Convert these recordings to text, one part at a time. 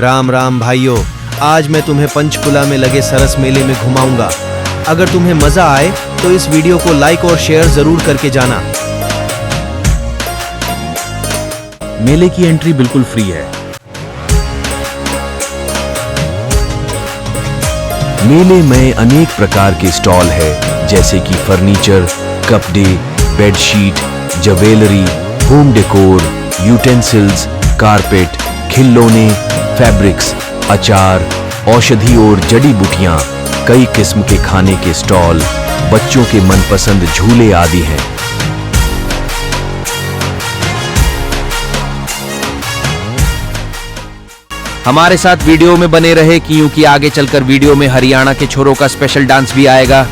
राम राम भाइयों, आज मैं तुम्हें पंचकुला में लगे सरस मेले में घुमाऊंगा। अगर तुम्हें मजा आए तो इस वीडियो को लाइक और शेयर जरूर करके जाना। मेले की एंट्री बिल्कुल फ्री है। मेले में अनेक प्रकार के स्टॉल है, जैसे कि फर्नीचर, कपड़े, bedsheet, jewellery, home decor, utensils, carpet, खिलौने, फैब्रिक्स, अचार, औषधि और जड़ी बूटियां, कई किस्म के खाने के स्टॉल, बच्चों के मनपसंद झूले आदि हैं। हमारे साथ वीडियो में बने रहे क्योंकि आगे चलकर वीडियो में हरियाणा के छोरों का स्पेशल डांस भी आएगा।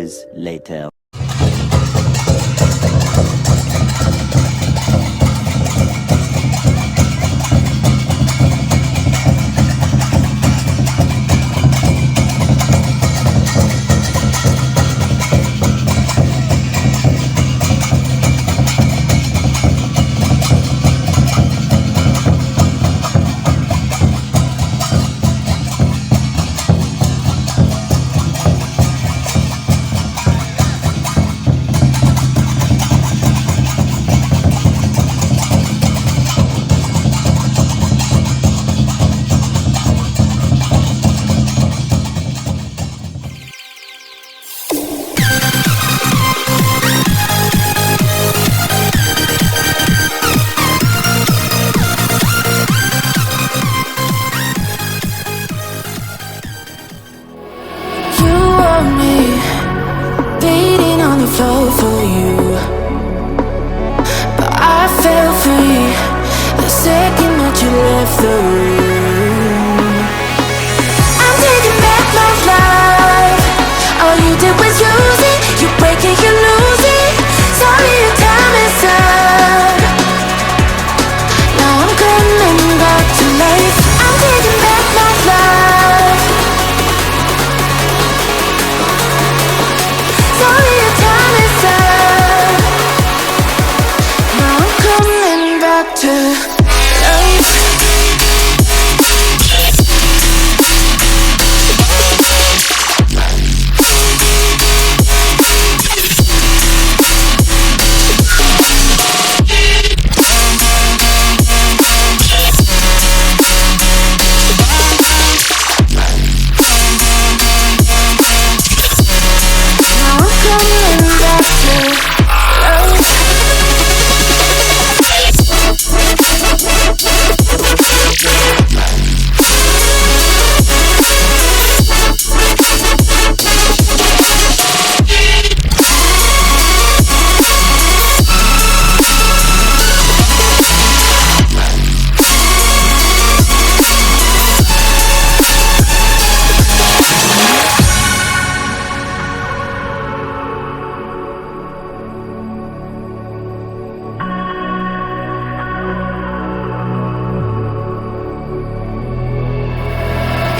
hours later. For you, but I fell free the second that you left the room. I'm taking back my life. All you did was use it. You break it, you lose it. Sorry, your time is up. Now I'm coming back to life. I'm taking back my life. Sorry, your time is up. Now I'm coming back to life. Now I'm coming back to life.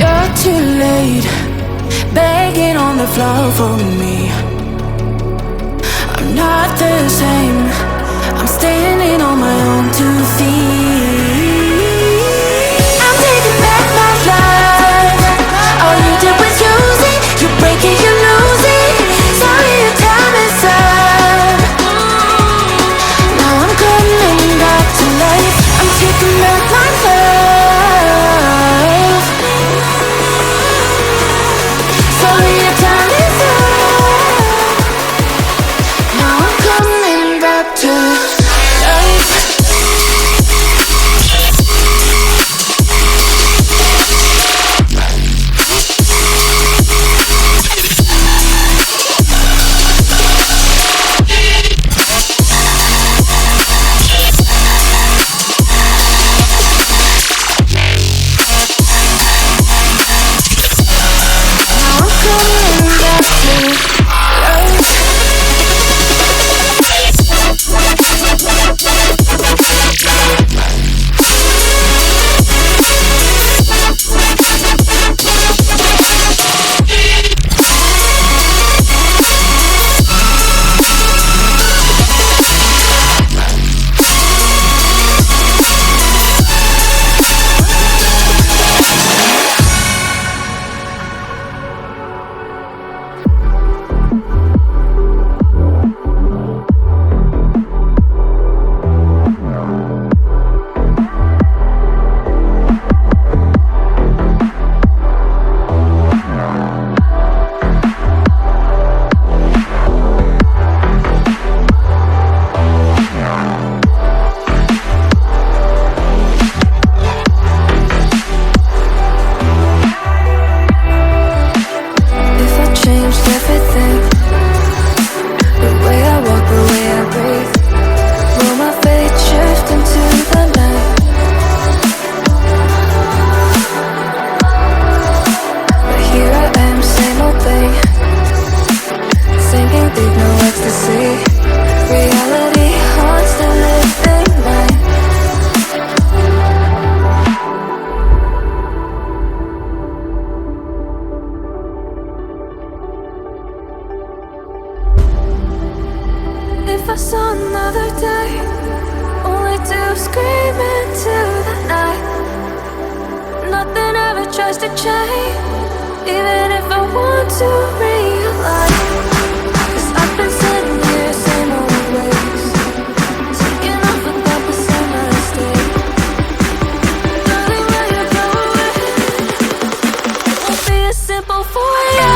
You're too late, begging on the floor for me. I'm not the same. I'm standing on my own 2 feet. I'm taking back my life. All you did was use it. You break it, you lose it. Sorry, your time is up. Now I'm coming back to life. I'm taking back my life. Sorry, your time is up. Now I'm coming back to life. scream into the night. Nothing ever tries to change, even if I want to realize. 'Cause I've been sitting here, same old ways, taking off without the same mistake. Darling, where you going? Won't be as simple for you.